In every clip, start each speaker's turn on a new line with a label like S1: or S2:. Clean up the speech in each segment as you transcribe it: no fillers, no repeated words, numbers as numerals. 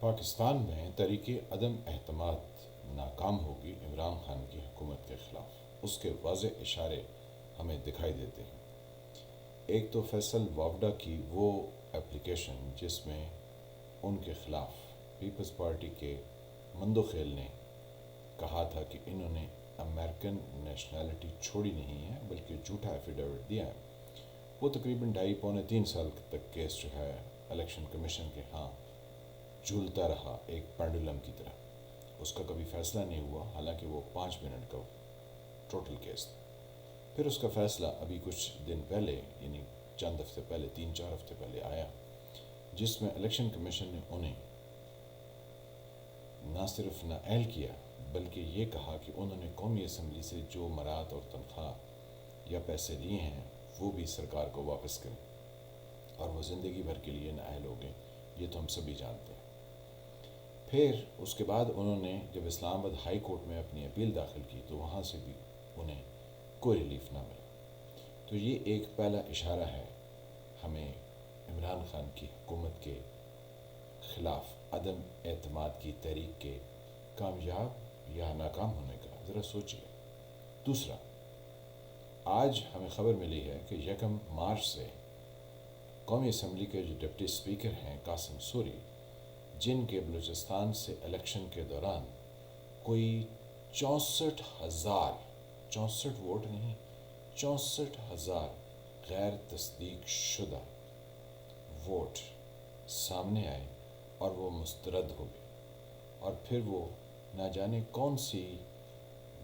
S1: پاکستان میں تحریک عدم اعتماد ناکام ہوگی عمران خان کی حکومت کے خلاف، اس کے واضح اشارے ہمیں دکھائی دیتے ہیں۔ ایک تو فیصل وافڈا کی وہ اپلیکیشن جس میں ان کے خلاف پیپلز پارٹی کے مندوخیل نے کہا تھا کہ انہوں نے امریکن نیشنلٹی چھوڑی نہیں ہے بلکہ جھوٹا ایفیڈیوٹ دیا ہے، وہ تقریباً 2.5 پونے 3 سال تک کیس جو ہے الیکشن کمیشن کے ہاں جھولتا رہا ایک پینڈولم کی طرح، اس کا کبھی فیصلہ نہیں ہوا، حالانکہ وہ 5 منٹ کا ٹوٹل کیس تھا۔ پھر اس کا فیصلہ ابھی کچھ دن پہلے، یعنی چند ہفتے پہلے، 3 4 ہفتے پہلے آیا، جس میں الیکشن کمیشن نے انہیں نہ صرف نااہل کیا بلکہ یہ کہا کہ انہوں نے قومی اسمبلی سے جو مراد اور تنخواہ یا پیسے لیے ہیں وہ بھی سرکار کو واپس کریں، اور وہ زندگی بھر کے لیے نااہل ہو گئے، یہ تو ہم سبھی جانتے ہیں۔ پھر اس کے بعد انہوں نے جب اسلام آباد ہائی کورٹ میں اپنی اپیل داخل کی تو وہاں سے بھی انہیں کوئی ریلیف نہ ملا۔ تو یہ ایک پہلا اشارہ ہے ہمیں عمران خان کی حکومت کے خلاف عدم اعتماد کی تحریک کے کامیاب یا ناکام ہونے کا۔ ذرا سوچیے۔ دوسرا، آج ہمیں خبر ملی ہے کہ 1 مارچ سے قومی اسمبلی کے جو ڈپٹی اسپیکر ہیں قاسم سوری، جن کے بلوچستان سے الیکشن کے دوران کوئی 64,000، 64 ووٹ نہیں، 64,000 غیر تصدیق شدہ ووٹ سامنے آئے اور وہ مسترد ہو گئے، اور پھر وہ نہ جانے کون سی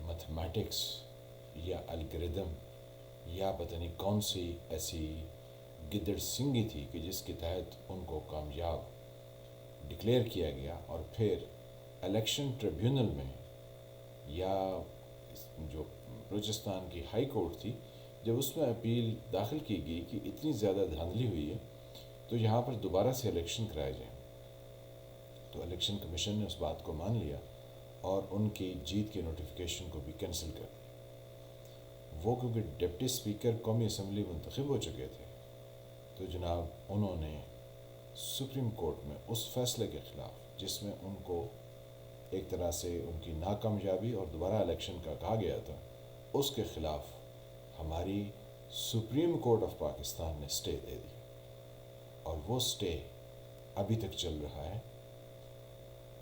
S1: میتھمیٹکس یا الگریدم یا پتہ نہیں کون سی ایسی گدڑ سنگی تھی کہ جس کے تحت ان کو کامیاب ڈکلیئر کیا گیا، اور پھر الیکشن ٹریبیونل میں یا جو بلوچستان کی ہائی کورٹ تھی، جب اس میں اپیل داخل کی گئی کہ اتنی زیادہ دھاندلی ہوئی ہے تو یہاں پر دوبارہ سے الیکشن کرائے جائیں، تو الیکشن کمیشن نے اس بات کو مان لیا اور ان کی جیت کے نوٹیفیکیشن کو بھی کینسل کر دیا۔ وہ کیونکہ ڈپٹی اسپیکر قومی اسمبلی منتخب ہو چکے تھے، تو جناب انہوں نے سپریم کورٹ میں اس فیصلے کے خلاف جس میں ان کو ایک طرح سے ان کی ناکامیابی اور دوبارہ الیکشن کا کہا گیا تھا، اس کے خلاف ہماری سپریم کورٹ آف پاکستان نے سٹے دے دی، اور وہ سٹے ابھی تک چل رہا ہے۔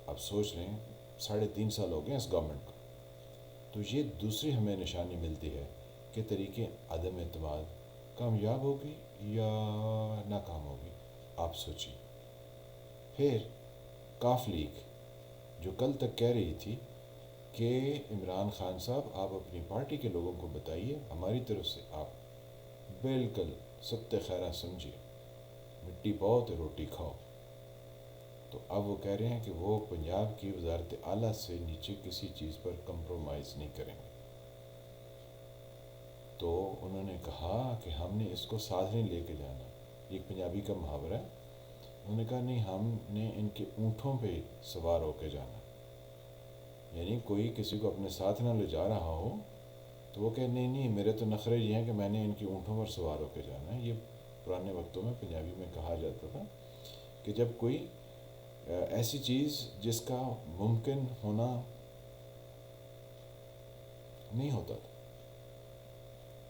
S1: اب سوچ لیں، 3.5 سال ہو گئے اس گورنمنٹ کو، تو یہ دوسری ہمیں نشانی ملتی ہے کہ طریقے عدم اعتماد کامیاب ہوگی یا ناکام ہوگی۔ آپ سوچیے۔ پھر کاف لیگ جو کل تک کہہ رہی تھی کہ عمران خان صاحب آپ اپنی پارٹی کے لوگوں کو بتائیے، ہماری طرف سے آپ بالکل ستہ خیرہ سمجھیے، مٹی پاؤ تو روٹی کھاؤ، تو اب وہ کہہ رہے ہیں کہ وہ پنجاب کی وزارت اعلیٰ سے نیچے کسی چیز پر کمپرومائز نہیں کریں گے۔ تو انہوں نے کہا کہ ہم نے اس کو ساتھ نہیں لے کے جانا، ایک پنجابی کا محاورہ ہے، انہوں نے کہا نہیں، ہم نے ان کے اونٹوں پہ سوار ہو کے جانا، یعنی کوئی کسی کو اپنے ساتھ نہ لے جا رہا ہو تو وہ کہ نہیں نہیں، میرے تو نخرے یہ ہیں کہ میں نے ان کی اونٹوں پر سوار ہو کے جانا ہے۔ یہ پرانے وقتوں میں پنجابی میں کہا جاتا تھا کہ جب کوئی ایسی چیز جس کا ممکن ہونا نہیں ہوتا تھا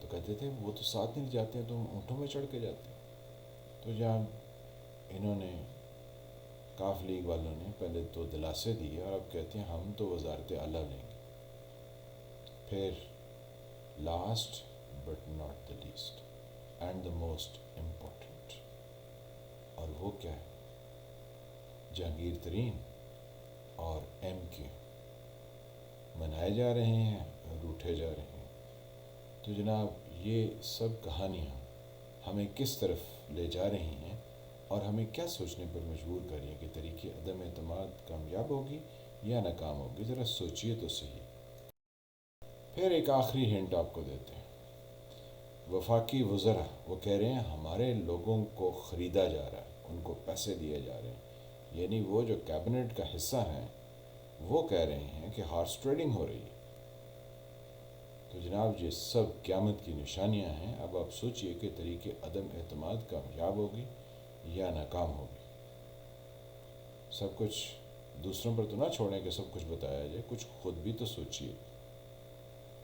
S1: تو کہتے تھے وہ تو ساتھ نہیں جاتے ہیں تو ہم اونٹوں میں چڑھ کے جاتے ہیں۔ تو جب انہوں نے کاف لیگ والوں نے پہلے تو دلاسے دیے اور اب کہتے ہیں ہم تو وزارت اعلیٰ لیں گے۔ پھر last but not the least and the most important, اور وہ کیا ہے؟ جہانگیر ترین اور MQ منائے جا رہے ہیں اور روٹھے جا رہے ہیں۔ تو جناب یہ سب کہانیاں ہمیں کس طرف لے جا رہی ہیں اور ہمیں کیا سوچنے پر مجبور کر رہی ہیں کہ طریقے عدم اعتماد کامیاب ہوگی یا ناکام ہوگی؟ ذرا سوچیے تو صحیح۔ پھر ایک آخری ہنٹ آپ کو دیتے ہیں۔ وفاقی وزراء وہ کہہ رہے ہیں ہمارے لوگوں کو خریدا جا رہا ہے، ان کو پیسے دیے جا رہے ہیں، یعنی وہ جو کیبنٹ کا حصہ ہیں وہ کہہ رہے ہیں کہ ہارس ٹریڈنگ ہو رہی ہے۔ تو جناب یہ سب قیامت کی نشانیاں ہیں۔ اب آپ سوچئے کہ طریقے عدم اعتماد کامیاب ہوگی یا ناکام ہوگی۔ سب کچھ دوسروں پر تو نہ چھوڑیں کہ سب کچھ بتایا جائے، کچھ خود بھی تو سوچیے۔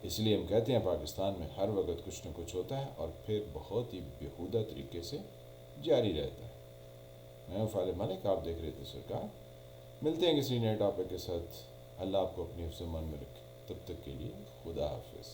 S1: اس لیے ہم کہتے ہیں پاکستان میں ہر وقت کچھ نہ کچھ ہوتا ہے اور پھر بہت ہی بیہودہ طریقے سے جاری رہتا ہے۔ میں ہوں فالح ملک، آپ دیکھ رہے تھے سرکار۔ ملتے ہیں کسی نئے ٹاپک کے ساتھ۔ اللہ آپ کو اپنی حفظ و امان میں رکھے، تب تک کے لیے خدا حافظ۔